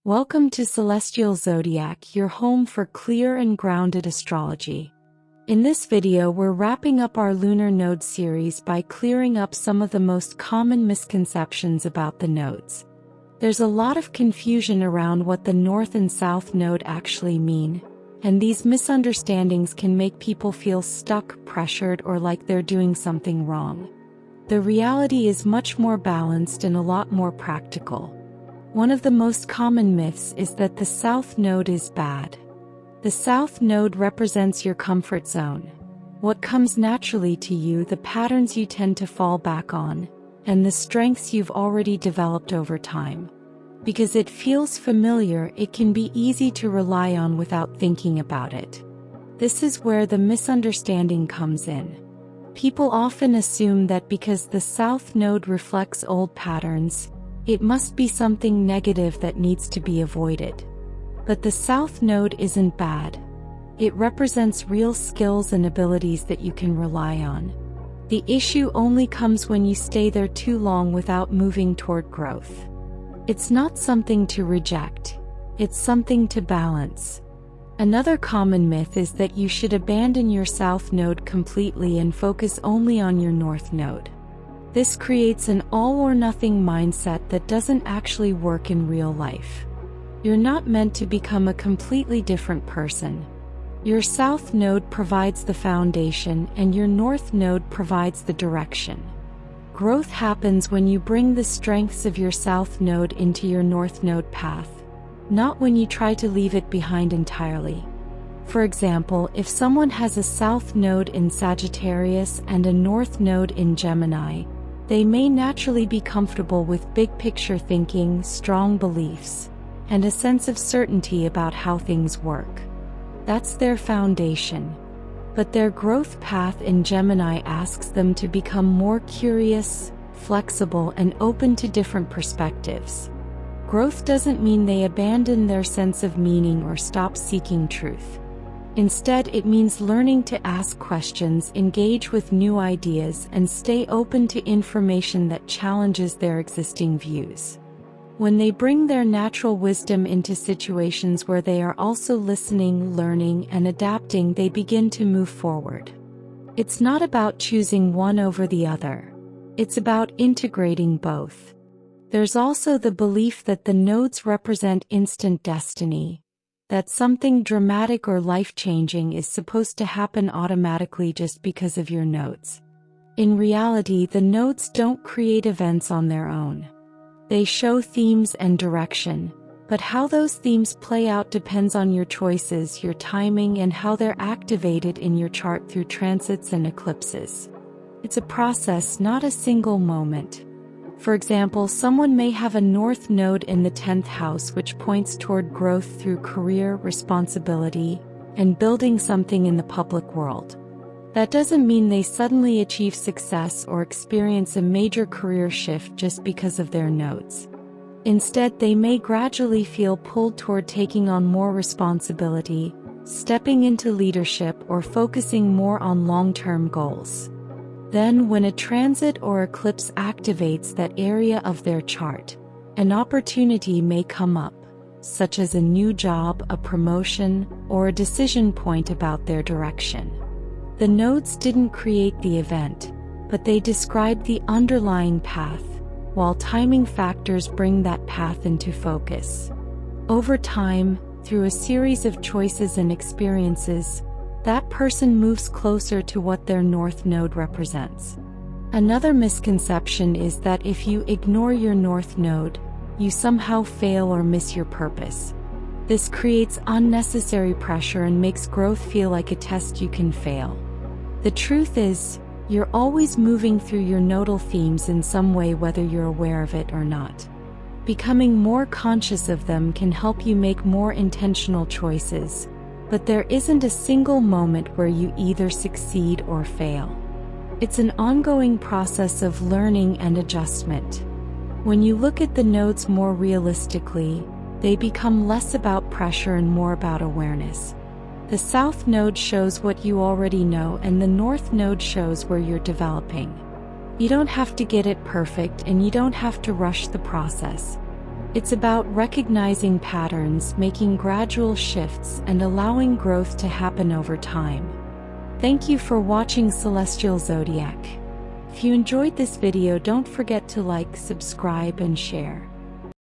Welcome to Celestial Zodiac, your home for clear and grounded astrology. In this video, we're wrapping up our lunar node series by clearing up some of the most common misconceptions about the nodes. There's a lot of confusion around what the north and south node actually mean, and these misunderstandings can make people feel stuck, pressured, or like they're doing something wrong. The reality is much more balanced and a lot more practical. One of the most common myths is that the south node is bad. The south node represents your comfort zone, what comes naturally to you, the patterns you tend to fall back on, and the strengths you've already developed over time. Because it feels familiar, it can be easy to rely on without thinking about it. This is where the misunderstanding comes in. People often assume that because the south node reflects old patterns, it must be something negative that needs to be avoided. But the south node isn't bad. It represents real skills and abilities that you can rely on. The issue only comes when you stay there too long without moving toward growth. It's not something to reject. It's something to balance. Another common myth is that you should abandon your south node completely and focus only on your north node. This creates an all-or-nothing mindset that doesn't actually work in real life. You're not meant to become a completely different person. Your south node provides the foundation and your north node provides the direction. Growth happens when you bring the strengths of your south node into your north node path, not when you try to leave it behind entirely. For example, if someone has a south node in Sagittarius and a north node in Gemini, they may naturally be comfortable with big-picture thinking, strong beliefs, and a sense of certainty about how things work. That's their foundation. But their growth path in Gemini asks them to become more curious, flexible, and open to different perspectives. Growth doesn't mean they abandon their sense of meaning or stop seeking truth. Instead, it means learning to ask questions, engage with new ideas, and stay open to information that challenges their existing views. When they bring their natural wisdom into situations where they are also listening, learning, and adapting, they begin to move forward. It's not about choosing one over the other. It's about integrating both. There's also the belief that the nodes represent instant destiny, that something dramatic or life-changing is supposed to happen automatically just because of your nodes. In reality, the nodes don't create events on their own. They show themes and direction, but how those themes play out depends on your choices, your timing, and how they're activated in your chart through transits and eclipses. It's a process, not a single moment. For example, someone may have a north node in the 10th house, which points toward growth through career, responsibility, and building something in the public world. That doesn't mean they suddenly achieve success or experience a major career shift just because of their nodes. Instead, they may gradually feel pulled toward taking on more responsibility, stepping into leadership, or focusing more on long-term goals. Then, when a transit or eclipse activates that area of their chart, an opportunity may come up, such as a new job, a promotion, or a decision point about their direction. The nodes didn't create the event, but they describe the underlying path, while timing factors bring that path into focus. Over time, through a series of choices and experiences, that person moves closer to what their north node represents. Another misconception is that if you ignore your north node, you somehow fail or miss your purpose. This creates unnecessary pressure and makes growth feel like a test you can fail. The truth is, you're always moving through your nodal themes in some way, whether you're aware of it or not. Becoming more conscious of them can help you make more intentional choices. But there isn't a single moment where you either succeed or fail. It's an ongoing process of learning and adjustment. When you look at the nodes more realistically, they become less about pressure and more about awareness. The south node shows what you already know, and the north node shows where you're developing. You don't have to get it perfect, and you don't have to rush the process. It's about recognizing patterns, making gradual shifts, and allowing growth to happen over time. Thank you for watching Celestial Zodiac. If you enjoyed this video, don't forget to like, subscribe, and share.